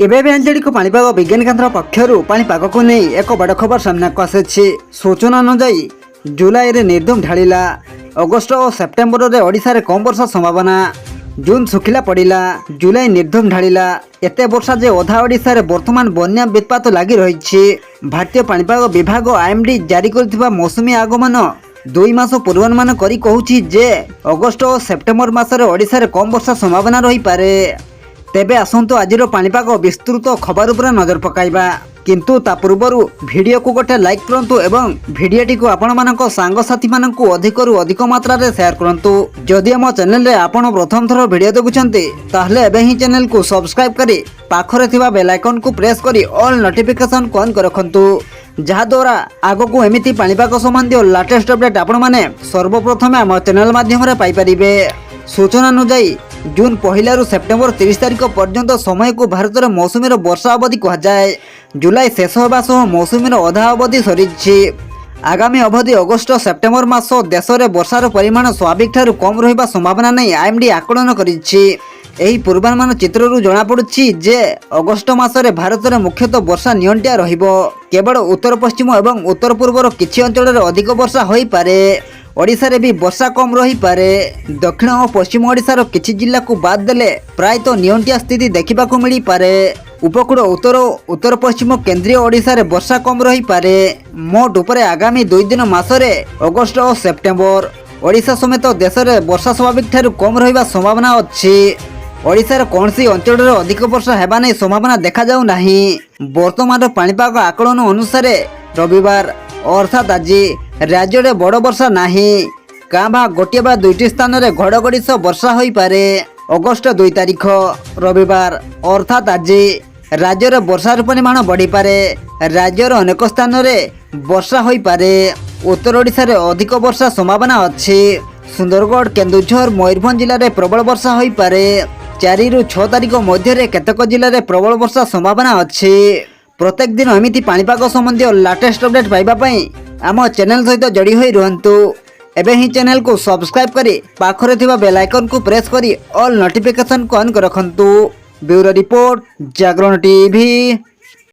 एबे भी आंचलिक पाणीपाग विज्ञान केन्द्र पक्षर पाणीपाग को नहीं एक बड़ खबर सामना को आसी। सूचना अनुजाई जुलाई रे निर्धूम ढाला। अगस्ट और सेप्टेम्बर रे ओडिशा रे कम वर्षा संभावना। जून सुखिला पड़ा, जुलाई निर्धूम ढाला। एत वर्षा जे अधा ओडिशा रे वर्तमान बन्या वित्पात लगी रही। भारतीय पाणीपाग विभाग आईएमडी जारी कर मौसुमी आगमन 2 मास पूर्वानुमान करी कहूछि जे अगस्ट और सेप्टेम्बर मासरे ओडिशा रे कम वर्षा संभावना रही पारे। तेबे आसंतु आजिर पाणीपाग विस्तृत खबर उपर नजर पकाइबा, किंतु ता पूर्वरु वीडियो को गोटे लाइक करंतु एवं वीडियोटी को आपण मानक सांगसाथी मानकु अधिकरु अधिक मात्रा रे शेयर करंतु। जदि हम चैनल रे आपण प्रथम थर वीडियो देखुछंती ताहले एबे ही चैनल को सब्सक्राइब करी पाखरे थिबा बेल आइकन को प्रेस करी ऑल नोटिफिकेशन को ऑन कर रखंतु, जहा द्वारा आगो को एमिति पाणीपाग संबंधी लेटेस्ट अपडेट आपण माने सर्वप्रथम आम चैनल माध्यम रे पाई परिबे। सूचना अनुसार जून 1 रु सेप्टेम्बर 30 तारिख पर्यंत समय को भारत में मौसुमी वर्षा अवधि कहुए। जुलाई शेष होगा सह मौसुमी अधा अवधि सरी। आगामी अवधि अगस्ट सेप्टेम्बर मास देश में वर्षार परिमाण स्वाभाविक ठारू कम रहा संभावना नहीं आईएमडी आकलन करिछि। एही पूर्वानुमान चित्ररू जना पड़ुछि जे अगस्ट मासरे भारत में मुख्यतः वर्षा नियंटिया रहिबो। केवल उत्तर पश्चिम एवं उत्तर पूर्वर किछि अंचल रे अधिक वर्षा होई पारे। ओडिशा रे भी वर्षा कम रही पारे। दक्षिण और पश्चिम ओडिशार किछि जिल्ला को बाद देले प्रायतः नियंटिया स्थिति देखा मिली पारे। उपकूल उत्तर उत्तर पश्चिम केंद्रीय ओडिशा रे वर्षा कम रही पारे। मोट उपरे आगामी 2 दिन मासरे अगस्ट और सेप्टेम्बर ओडिशा समेत देश में वर्षा स्वाभाविक ठारू कम रहिबा संभावना अछि। ओडिशार कौनसी अंचल रे अधिक वर्षा हेबा नै संभावना देखा जाउ नाही। वर्तमान पाणीपाग आकलन अनुसार रविवार अर्थात आज राज्य में बड़ वर्षा नाही। कां भा गोटे बा 2टी स्थान रे घड़घड़ी सह वर्षा होई पारे। अगस्ट 2 तारिख रविवार अर्थात आज राज्य में वर्षार परिमाण बढ़ी पारे। राज्यर अनेक स्थान रे वर्षा होई पारे। उत्तर ओडिशा रे अधिक वर्षा संभावना अछि। सुंदरगढ़ केन्दुझर मयूरभंज जिले में प्रबल वर्षा होई पारे। 4 रु 6 तारिख मध्य केतक जिले में प्रबल वर्षा संभावना अछि। प्रत्येक दिन एमिति पाणीपाग संबंधी लेटेस्ट अपडेट पाइबा पई आम चैनल सहित जड़ी होई रहंतु। एबे ही चैनल को सब्सक्राइब करी पाखरे थिबा बेल आइकन को प्रेस करी ऑल नोटिफिकेशन को ऑन कर रखंतु। ब्यूरो रिपोर्ट जागरण टीवी।